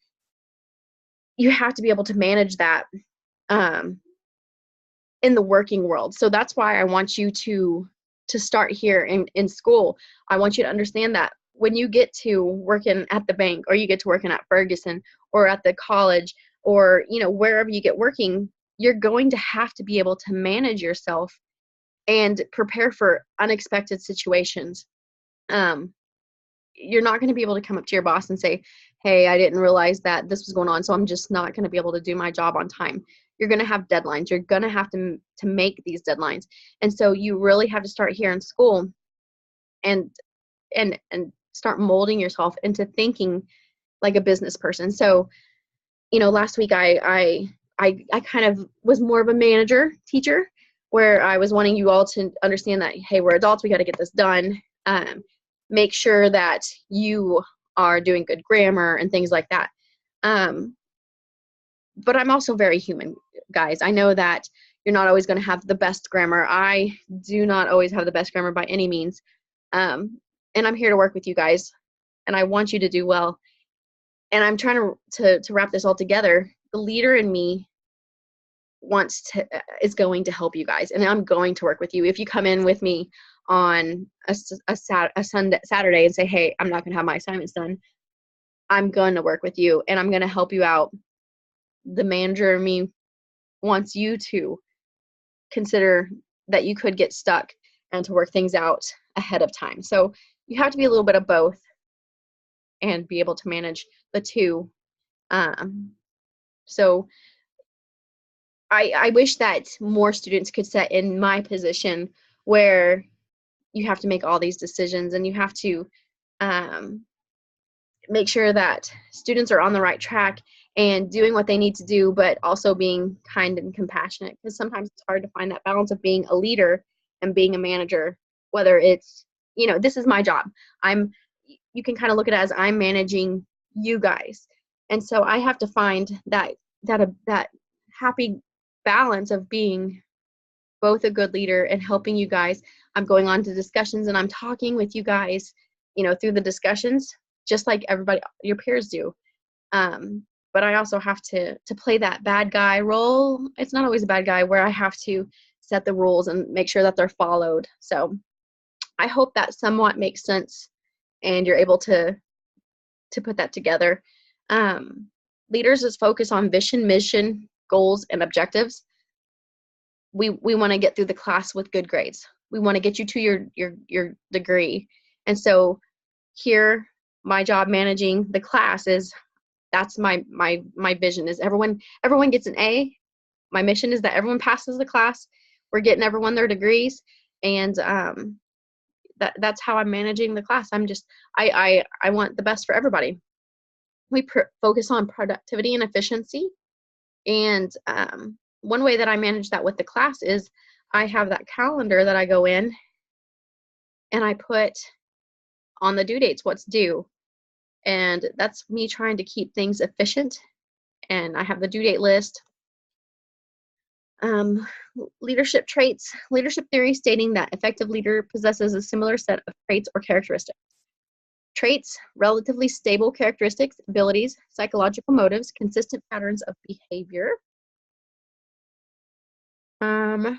You have to be able to manage that in the working world. So that's why I want you to start here in school. I want you to understand that when you get to working at the bank, or you get to working at Ferguson or at the college, or wherever you get working, you're going to have to be able to manage yourself and prepare for unexpected situations. You're not going to be able to come up to your boss and say, hey, I didn't realize that this was going on, so I'm just not going to be able to do my job on time. You're going to have deadlines. You're going to have to make these deadlines. And so you really have to start here in school and start molding yourself into thinking like a business person. So, last week I kind of was more of a manager teacher, where I was wanting you all to understand that, hey, we're adults, we got to get this done. Make sure that you are doing good grammar and things like that. But I'm also very human, guys. I know that you're not always going to have the best grammar. I do not always have the best grammar by any means. And I'm here to work with you guys, and I want you to do well. And I'm trying to wrap this all together. The leader in me is going to help you guys, and I'm going to work with you. If you come in with me on a Saturday and say, hey, I'm not going to have my assignments done, I'm going to work with you, and I'm going to help you out. The manager in me wants you to consider that you could get stuck and to work things out ahead of time. So you have to be a little bit of both and be able to manage the two. So I wish that more students could sit in my position where you have to make all these decisions and you have to um, make sure that students are on the right track and doing what they need to do, but also being kind and compassionate, because sometimes it's hard to find that balance of being a leader and being a manager, whether it's, this is my job. You can kind of look at it as I'm managing you guys. And so I have to find that happy balance of being both a good leader and helping you guys. I'm going on to discussions and I'm talking with you guys, through the discussions, just like everybody, your peers do. But I also have to play that bad guy role. It's not always a bad guy, where I have to set the rules and make sure that they're followed. So I hope that somewhat makes sense and you're able to put that together. Leaders is focused on vision, mission, goals, and objectives. We want to get through the class with good grades. We want to get you to your degree. And so here, my job managing the class that's my vision, is everyone gets an A. My mission is that everyone passes the class. We're getting everyone their degrees, and that's how I'm managing the class. I want the best for everybody. We focus on productivity and efficiency, and one way that I manage that with the class is I have that calendar that I go in and I put on the due dates what's due. And that's me trying to keep things efficient. And I have the due date list. Leadership traits. Leadership theory stating that effective leader possesses a similar set of traits or characteristics. Traits: relatively stable characteristics, abilities, psychological motives, consistent patterns of behavior. I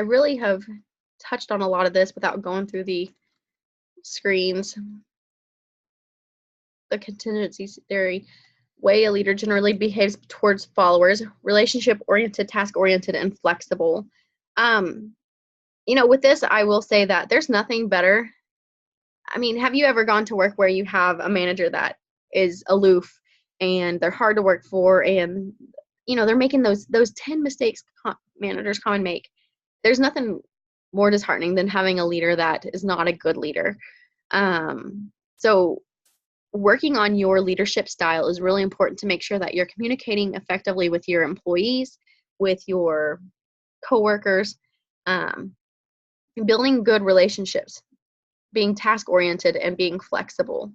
really have touched on a lot of this without going through the screens. The contingency theory: way a leader generally behaves towards followers, relationship-oriented, task-oriented, and flexible. With this, I will say that there's nothing better. I mean, have you ever gone to work where you have a manager that is aloof and they're hard to work for, and they're making those 10 mistakes managers common make? There's nothing more disheartening than having a leader that is not a good leader. So working on your leadership style is really important to make sure that you're communicating effectively with your employees, with your coworkers, building good relationships, being task-oriented, and being flexible.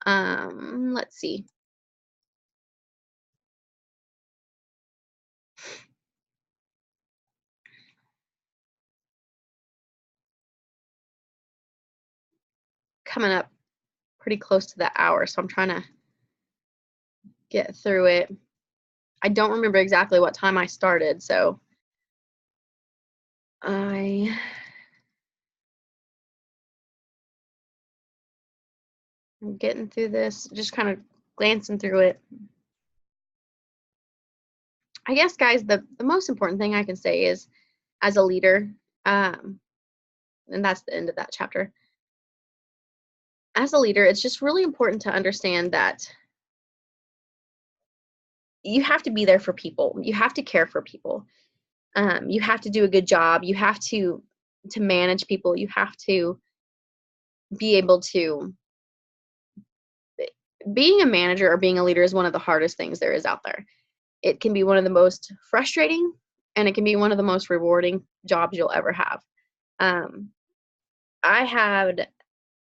Let's see. Coming up pretty close to the hour, so I'm trying to get through it. I don't remember exactly what time I started, so I'm getting through this, just kind of glancing through it. I guess, guys, the most important thing I can say is, as a leader, and that's the end of that chapter. As a leader, it's just really important to understand that you have to be there for people. You have to care for people. You have to do a good job. You have to manage people. You have to be able to. Being a manager or being a leader is one of the hardest things there is out there. It can be one of the most frustrating, and it can be one of the most rewarding jobs you'll ever have. I had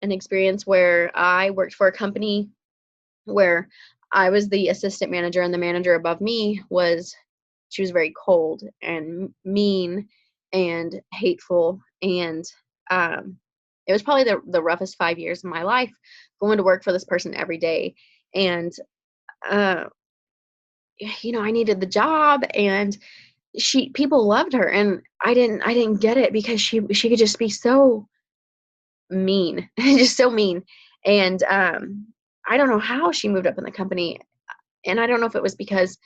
an experience where I worked for a company where I was the assistant manager, and the manager above me she was very cold and mean and hateful, and it was probably the roughest 5 years of my life, going to work for this person every day. And I needed the job, and people loved her, and I didn't get it, because she could just be so mean, just so mean. And I don't know how she moved up in the company. And I don't know if it was because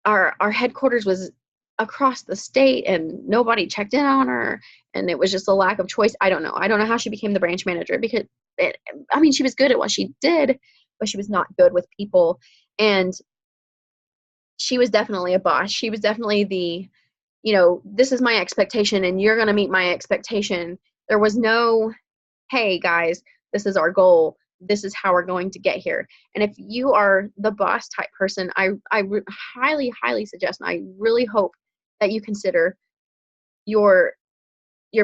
our headquarters was across the state and nobody checked in on her, and it was just a lack of choice. I don't know how she became the branch manager, because I mean, she was good at what she did, but she was not good with people. And she was definitely a boss. She was definitely the, this is my expectation and you're going to meet my expectation. There was no, hey guys, this is our goal, this is how we're going to get here. And if you are the boss type person, I highly suggest, and I really hope that you consider your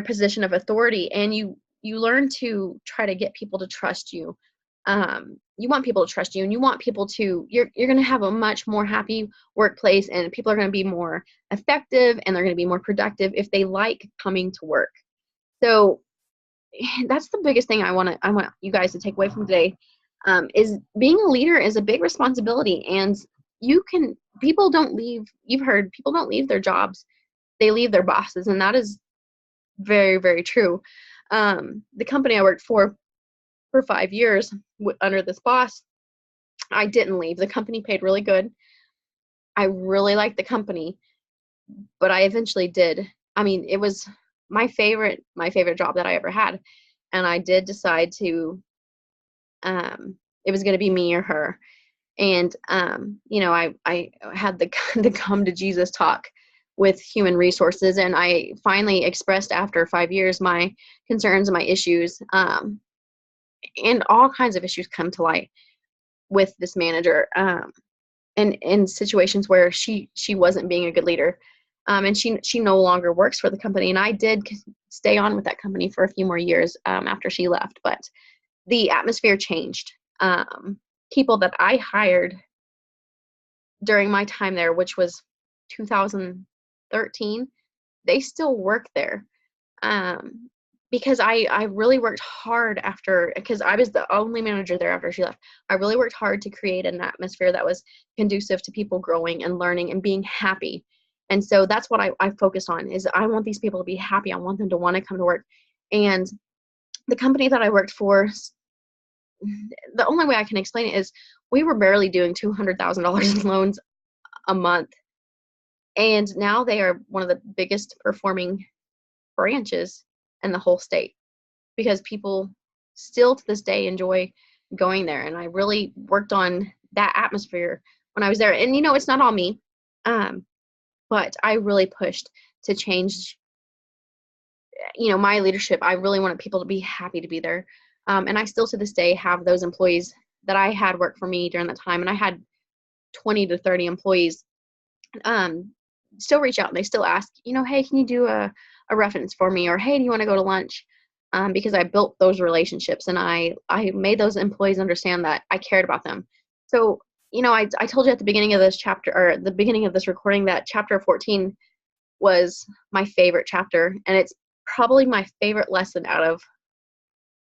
position of authority, and you learn to try to get people to trust you. You want people to trust you, and you want people to, you're going to have a much more happy workplace, and people are going to be more effective, and they're going to be more productive if they like coming to work. So that's the biggest thing I want you guys to take away from today, is being a leader is a big responsibility. And people don't leave, you've heard, people don't leave their jobs, they leave their bosses. And that is very, very true. The company I worked for 5 years under this boss, I didn't leave. The company paid really good. I really liked the company, but I eventually did. I mean, it was my favorite job that I ever had. And I did decide to, it was going to be me or her. And, I had the come to Jesus talk with human resources. And I finally expressed after 5 years my concerns and my issues. And all kinds of issues come to light with this manager. And in situations where she wasn't being a good leader. And she no longer works for the company. And I did stay on with that company for a few more years after she left. But the atmosphere changed. People that I hired during my time there, which was 2013, they still work there. Because I really worked hard because I was the only manager there after she left. I really worked hard to create an atmosphere that was conducive to people growing and learning and being happy. And so that's what I focused on, is I want these people to be happy. I want them to want to come to work. And the company that I worked for, the only way I can explain it is we were barely doing $200,000 in loans a month. And now they are one of the biggest performing branches in the whole state, because people still to this day enjoy going there. And I really worked on that atmosphere when I was there. And it's not all me, but I really pushed to change my leadership. I really wanted people to be happy to be there. And I still to this day have those employees that I had work for me during that time. And I had 20 to 30 employees still reach out, and they still ask, hey, can you do a reference for me? Or, hey, do you want to go to lunch? Because I built those relationships, and I made those employees understand that I cared about them. So, I told you at the beginning of this chapter, or the beginning of this recording, that chapter 14 was my favorite chapter. And it's probably my favorite lesson out of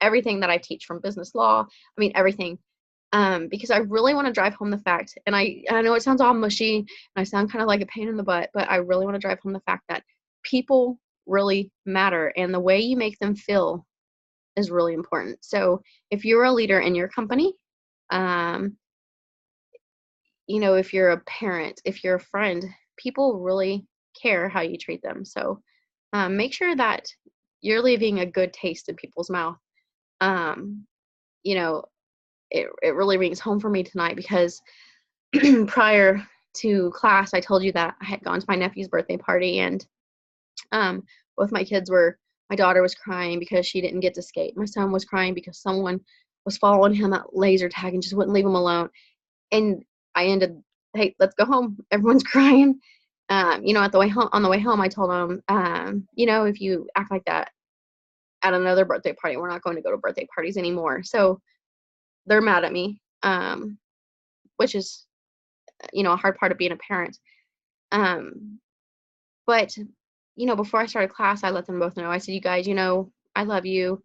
everything that I teach, from business law. I mean, everything. Because I really want to drive home the fact, and I know it sounds all mushy, and I sound kind of like a pain in the butt, but I really want to drive home the fact that people really matter, and the way you make them feel is really important. So if you're a leader in your company, if you're a parent, if you're a friend, people really care how you treat them. So make sure that you're leaving a good taste in people's mouth. Um, you know, it really rings home for me tonight, because prior to class, I told you that I had gone to my nephew's birthday party, and both my daughter was crying because she didn't get to skate. My son was crying because someone was following him at laser tag and just wouldn't leave him alone. And I ended, hey, let's go home. Everyone's crying. At the way home, on the way home, I told them, if you act like that at another birthday party, we're not going to go to birthday parties anymore. So they're mad at me, which is, a hard part of being a parent. But, before I started class, I let them both know. I said, you guys, I love you.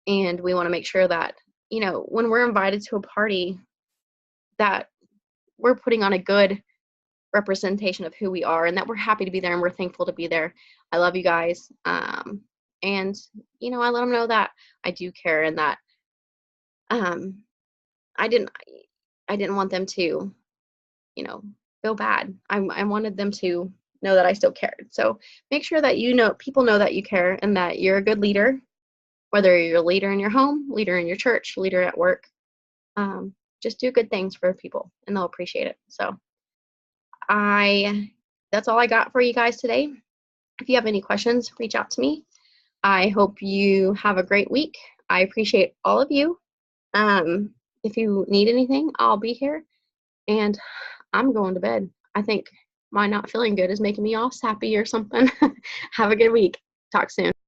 And we want to make sure that, when we're invited to a party, that we're putting on a good representation of who we are, and that we're happy to be there, and we're thankful to be there. I love you guys. And, I let them know that I do care, and that I didn't want them to feel bad. I wanted them to know that I still cared. So make sure that people know that you care and that you're a good leader, whether you're a leader in your home, leader in your church, leader at work. Just do good things for people and they'll appreciate it. So that's all I got for you guys today. If you have any questions, reach out to me. I hope you have a great week. I appreciate all of you. If you need anything, I'll be here. And I'm going to bed. I think my not feeling good is making me all sappy or something. Have a good week. Talk soon.